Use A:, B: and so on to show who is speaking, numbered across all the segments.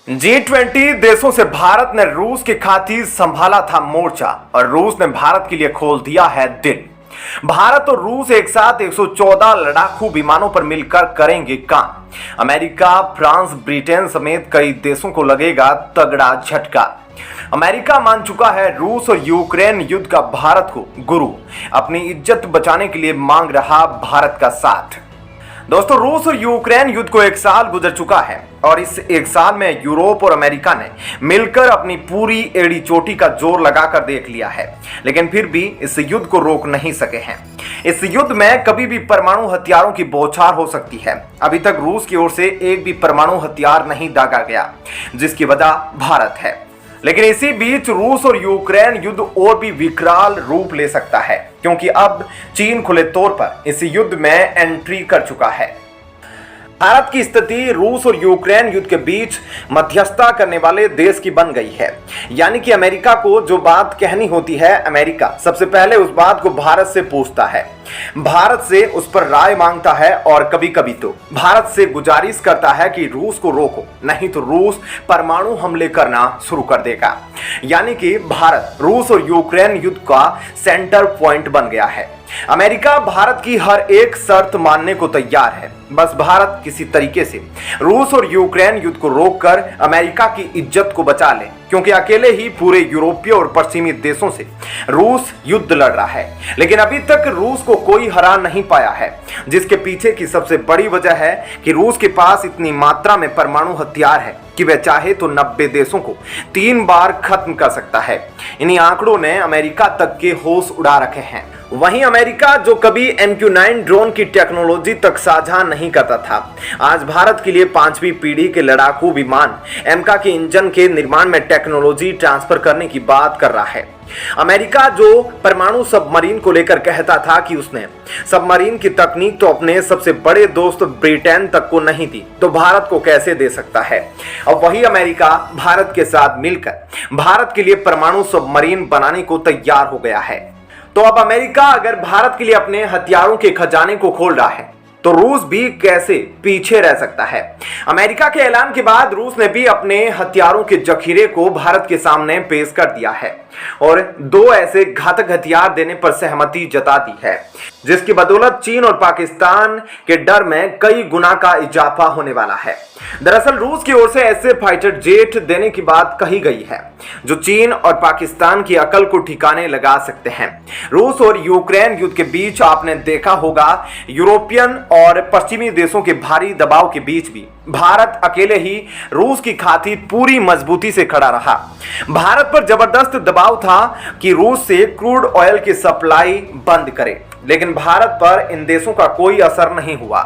A: G20 देशों से भारत ने रूस के खातिर संभाला था मोर्चा और रूस ने भारत के लिए खोल दिया है दिल। भारत और रूस एक साथ 114 लड़ाकू विमानों पर मिलकर करेंगे काम। अमेरिका, फ्रांस, ब्रिटेन समेत कई देशों को लगेगा तगड़ा झटका। अमेरिका मान चुका है रूस और यूक्रेन युद्ध का भारत को गुरु। अपनी इज्जत बचाने के लिए मांग रहा भारत का साथ। दोस्तों, रूस और यूक्रेन युद्ध को एक साल गुजर चुका है और इस एक साल में यूरोप और अमेरिका ने मिलकर अपनी पूरी एड़ी चोटी का जोर लगाकर देख लिया है, लेकिन फिर भी इस युद्ध को रोक नहीं सके हैं। इस युद्ध में कभी भी परमाणु हथियारों की बौछार हो सकती है। अभी तक रूस की ओर से एक भी परमाणु हथियार नहीं दागा गया, जिसकी वजह भारत है। लेकिन इसी बीच रूस और यूक्रेन युद्ध और भी विकराल रूप ले सकता है, क्योंकि अब चीन खुले तौर पर इस युद्ध में एंट्री कर चुका है। भारत की स्थिति रूस और यूक्रेन युद्ध के बीच मध्यस्थता करने वाले देश की बन गई है। यानी कि अमेरिका को जो बात कहनी होती है, अमेरिका सबसे पहले उस बात को भारत से पूछता है, भारत से उस पर राय मांगता है और कभी कभी तो भारत से गुजारिश करता है कि रूस को रोको, नहीं तो रूस परमाणु हमले करना शुरू कर देगा। यानी कि भारत रूस और यूक्रेन युद्ध का सेंटर पॉइंट बन गया है। अमेरिका भारत की हर एक शर्त मानने को तैयार है, बस भारत किसी तरीके से रूस और यूक्रेन युद्ध को रोककर अमेरिका की इज्जत को बचा ले, क्योंकि अकेले ही पूरे यूरोपीय और पश्चिमी देशों से रूस युद्ध लड़ रहा है। लेकिन अभी तक रूस को कोई हरा नहीं पाया है, जिसके पीछे की सबसे बड़ी वजह है कि रूस के पास इतनी मात्रा में परमाणु हथियार है कि वह चाहे तो 90 देशों को 3 बार खत्म कर सकता है। इन्हीं आंकड़ों ने अमेरिका तक के होश उड़ा रखे हैं। वहीं अमेरिका जो कभी MQ-9 ड्रोन की टेक्नोलॉजी तक साझा नहीं करता था, आज भारत के लिए 5वीं पीढ़ी के लड़ाकू विमान एमका के इंजन के निर्माण में टेक्नोलॉजी ट्रांसफर करने की बात कर रहा है। अमेरिका जो परमाणु सबमरीन को लेकर कहता था कि उसने सबमरीन की तकनीक तो अपने सबसे बड़े दोस्त ब्रिटेन तक को नहीं दी, तो भारत को कैसे दे सकता है। अब वही अमेरिका भारत के साथ मिलकर भारत के लिए परमाणु सबमरीन बनाने को तैयार हो गया है। तो अब अमेरिका अगर भारत के लिए अपने हथियारों के खजाने को खोल रहा है, तो रूस भी कैसे पीछे रह सकता है। अमेरिका के ऐलान के बाद रूस ने भी अपने हथियारों के जखीरे को भारत के सामने पेश कर दिया है और 2 ऐसे घातक हथियार देने पर सहमति जता दी है, जिसकी बदौलत चीन और पाकिस्तान के डर में कई गुना का इजाफा होने वाला है। दरअसल रूस की ओर से ऐसे फाइटर जेट देने की बात कही गई है जो चीन और पाकिस्तान की अकल को ठिकाने लगा सकते हैं। रूस और यूक्रेन युद्ध के बीच आपने देखा होगा, यूरोपियन और पश्चिमी देशों के भारी दबाव के बीच भी भारत अकेले ही रूस की खातिर पूरी मजबूती से खड़ा रहा। भारत पर जबरदस्त दबाव था कि रूस से क्रूड ऑयल की सप्लाई बंद करे, लेकिन भारत पर इन देशों का कोई असर नहीं हुआ।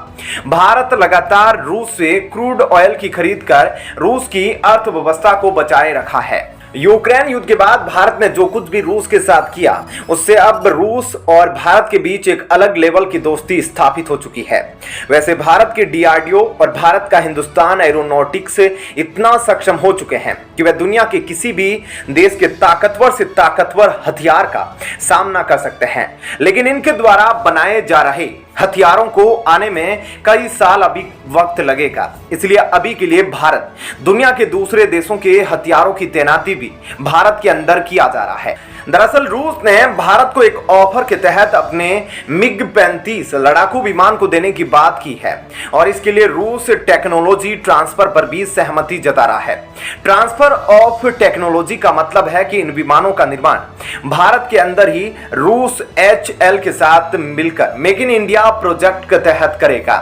A: भारत लगातार रूस से क्रूड ऑयल की खरीद कर रूस की अर्थव्यवस्था को बचाए रखा है। यूक्रेन युद्ध के बाद भारत ने जो कुछ भी रूस के साथ किया, उससे अब रूस और भारत के बीच एक अलग लेवल की दोस्ती स्थापित हो चुकी है। वैसे भारत के DRDO और भारत का हिंदुस्तान एरोनॉटिक्स इतना सक्षम हो चुके हैं कि वह दुनिया के किसी भी देश के ताकतवर से ताकतवर हथियार का सामना कर सकते हैं। लेकिन इनके द्वारा बनाए जा रहे हथियारों को आने में कई साल अभी वक्त लगेगा। इसलिए अभी के लिए भारत दुनिया के दूसरे देशों के हथियारों की तैनाती भी भारत के अंदर किया जा रहा है। दरअसल रूस ने भारत को एक ऑफर के तहत अपने MiG-35 लड़ाकू विमान को देने की बात की है और इसके लिए रूस टेक्नोलॉजी ट्रांसफर पर भी सहमति जता रहा है। ट्रांसफर ऑफ टेक्नोलॉजी का मतलब है कि इन विमानों का निर्माण भारत के अंदर ही रूस HAL के साथ मिलकर मेक इन इंडिया प्रोजेक्ट के तहत करेगा।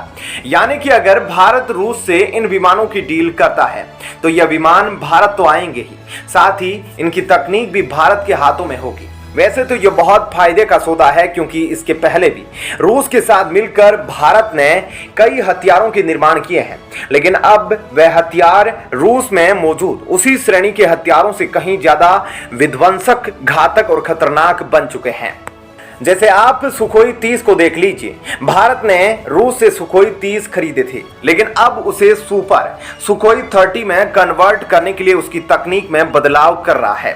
A: यानी कि अगर भारत रूस से इन विमानों की डील करता है, तो यह विमान भारत तो आएंगे ही, साथ ही इनकी तकनीक भी भारत के हाथों में होगी। वैसे तो यह बहुत फायदे का सौदा है, क्योंकि इसके पहले भी रूस के साथ मिलकर भारत ने कई हथियारों के निर्माण किए हैं, लेकिन अब वह हथियार रूस में मौजूद उसी श्रेणी के हथियारों से कहीं ज्यादा विध्वंसक, घातक और खतरनाक बन चुके हैं। जैसे आप सुखोई 30 को देख लीजिए, भारत ने रूस से सुखोई 30 खरीदे थे, लेकिन अब उसे सुपर सुखोई 30 में कन्वर्ट करने के लिए उसकी तकनीक में बदलाव कर रहा है।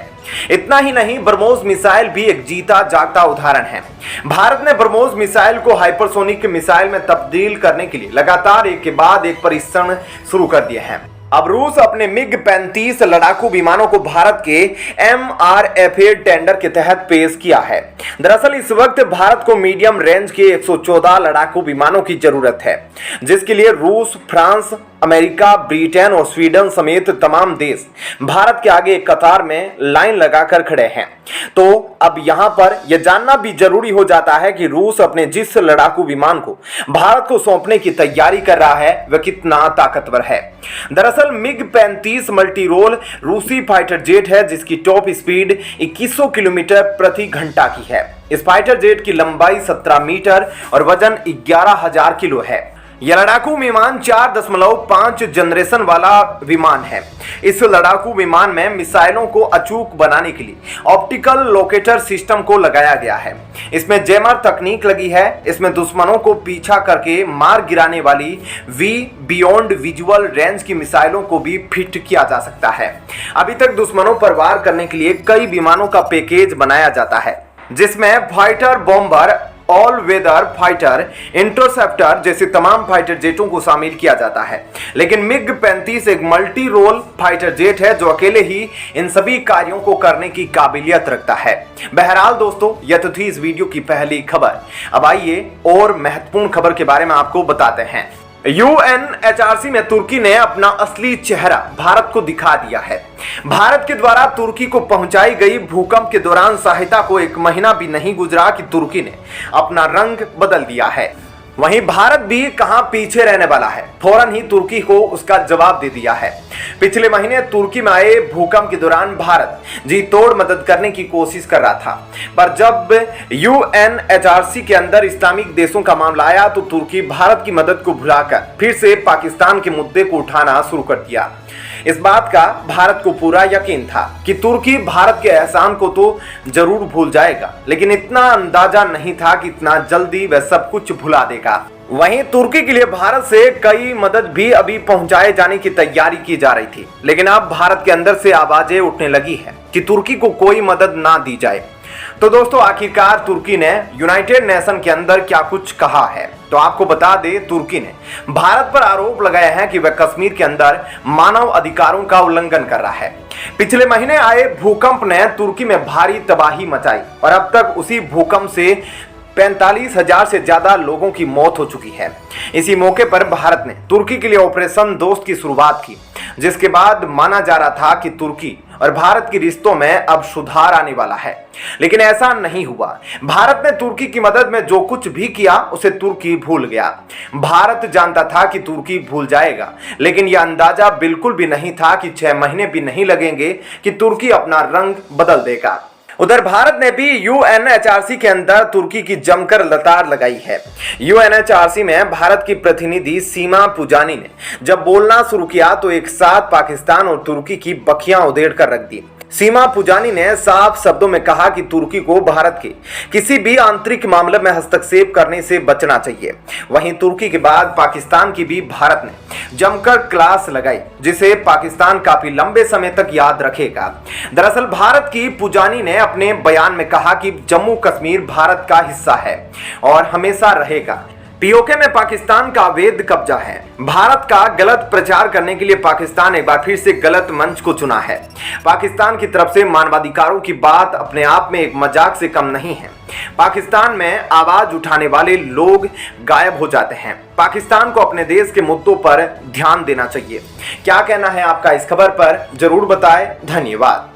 A: इतना ही नहीं, ब्रह्मोस मिसाइल भी एक जीता जागता उदाहरण है। भारत ने ब्रह्मोस मिसाइल को हाइपरसोनिक मिसाइल में तब्दील करने के लिए लगातार एक के बाद एक परीक्षण शुरू कर दिए हैं। अब रूस अपने मिग-35 लड़ाकू विमानों को भारत के MRFA टेंडर के तहत पेश किया है। दरअसल इस वक्त भारत को मीडियम रेंज के 114 लड़ाकू विमानों की जरूरत है, जिसके लिए रूस, फ्रांस, अमेरिका, ब्रिटेन और स्वीडन समेत तमाम देश भारत के आगे एक कतार में लाइन लगाकर खड़े हैं। तो अब यहां पर यह जानना भी जरूरी हो जाता है कि रूस अपने जिस लड़ाकू विमान को भारत को सौंपने की तैयारी कर रहा है वह कितना ताकतवर है। दरअसल मिग-35 मल्टी रोल रूसी फाइटर जेट है, जिसकी टॉप स्पीड 2100 किलोमीटर प्रति घंटा की है। इस फाइटर जेट की लंबाई 17 मीटर और वजन 11,000 किलो है। यह लड़ाकू विमान 4.5 जनरेशन वाला विमान है। इस लड़ाकू विमान में मिसाइलों को अचूक बनाने के लिए ऑप्टिकल लोकेटर सिस्टम को लगाया गया है। इसमें जैमर तकनीक लगी है। इसमें दुश्मनों को पीछा करके मार गिराने वाली वी बियॉन्ड विजुअल रेंज की मिसाइलों को भी फिट किया जा सकता है। अभी तक दुश्मनों पर वार करने के लिए कई विमानों का पैकेज बनाया जाता है, जिसमें fighter bomber, all weather fighter, interceptor जैसे तमाम फाइटर जेटों को शामिल किया जाता है। लेकिन मिग-35 एक मल्टी रोल फाइटर जेट है जो अकेले ही इन सभी कार्यों को करने की काबिलियत रखता है। बहरहाल दोस्तों, यह तो थी इस वीडियो की पहली खबर। अब आइए और महत्वपूर्ण खबर के बारे में आपको बताते हैं। UNHRC में तुर्की ने अपना असली चेहरा भारत को दिखा दिया है। भारत के द्वारा तुर्की को पहुंचाई गई भूकंप के दौरान सहायता को 1 महीना भी नहीं गुजरा कि तुर्की ने अपना रंग बदल दिया है। वहीं भारत भी कहां पीछे रहने वाला है, फौरन ही तुर्की को उसका जवाब दे दिया है। पिछले महीने तुर्की में आए भूकंप के दौरान भारत जी तोड़ मदद करने की कोशिश कर रहा था, पर जब UNHRC के अंदर इस्लामिक देशों का मामला आया तो तुर्की भारत की मदद को भुलाकर फिर से पाकिस्तान के मुद्दे को उठाना शुरू कर दिया। इस बात का भारत को पूरा यकीन था कि तुर्की भारत के एहसान को तो जरूर भूल जाएगा, लेकिन इतना अंदाजा नहीं था कि इतना जल्दी वह सब कुछ भुला देगा। वहीं तुर्की के लिए भारत से कई मदद भी अभी पहुंचाए जाने की तैयारी की जा रही थी, लेकिन अब भारत के अंदर से आवाजें उठने लगी है कि तुर्की को कोई मदद ना दी जाए। तो दोस्तों, आखिरकार तुर्की ने यूनाइटेड नेशन के अंदर क्या कुछ कहा है, तो आपको बता दें, तुर्की ने भारत पर आरोप लगाया है कि वह कश्मीर के अंदर मानव अधिकारों का उल्लंघन कर रहा है। पिछले महीने आए भूकंप ने तुर्की में भारी तबाही मचाई और अब तक उसी भूकंप से 45,000 से ज्यादा लोगों की मौत हो चुकी है। इसी मौके पर भारत ने तुर्की के लिए ऑपरेशन दोस्त की शुरुआत की, जिसके बाद माना जा रहा था कि तुर्की और भारत के रिश्तों में अब सुधार आने वाला है, लेकिन ऐसा नहीं हुआ। भारत ने तुर्की की मदद में जो कुछ भी किया उसे तुर्की भूल गया। भारत जानता था कि तुर्की भूल जाएगा, लेकिन यह अंदाजा बिल्कुल भी नहीं था कि 6 महीने भी नहीं लगेंगे कि तुर्की अपना रंग बदल देगा। उधर भारत ने भी UNHRC के अंदर तुर्की की जमकर लतार लगाई है। UNHRC में भारत की प्रतिनिधि सीमा पुजानी ने जब बोलना शुरू किया तो एक साथ पाकिस्तान और तुर्की की बखियां उधेड़ कर रख दी। सीमा पुजानी ने साफ शब्दों में कहा कि तुर्की को भारत के किसी भी आंतरिक मामले में हस्तक्षेप करने से बचना चाहिए। वहीं तुर्की के बाद पाकिस्तान की भी भारत ने जमकर क्लास लगाई, जिसे पाकिस्तान काफी लंबे समय तक याद रखेगा। दरअसल भारत की पुजानी ने अपने बयान में कहा कि जम्मू कश्मीर भारत का हिस्सा है और हमेशा रहेगा। POK में पाकिस्तान का अवैध कब्जा है। भारत का गलत प्रचार करने के लिए पाकिस्तान एक बार फिर से गलत मंच को चुना है। पाकिस्तान की तरफ से मानवाधिकारों की बात अपने आप में एक मजाक से कम नहीं है। पाकिस्तान में आवाज उठाने वाले लोग गायब हो जाते हैं। पाकिस्तान को अपने देश के मुद्दों पर ध्यान देना चाहिए। क्या कहना है आपका इस खबर पर, जरूर बताएं। धन्यवाद।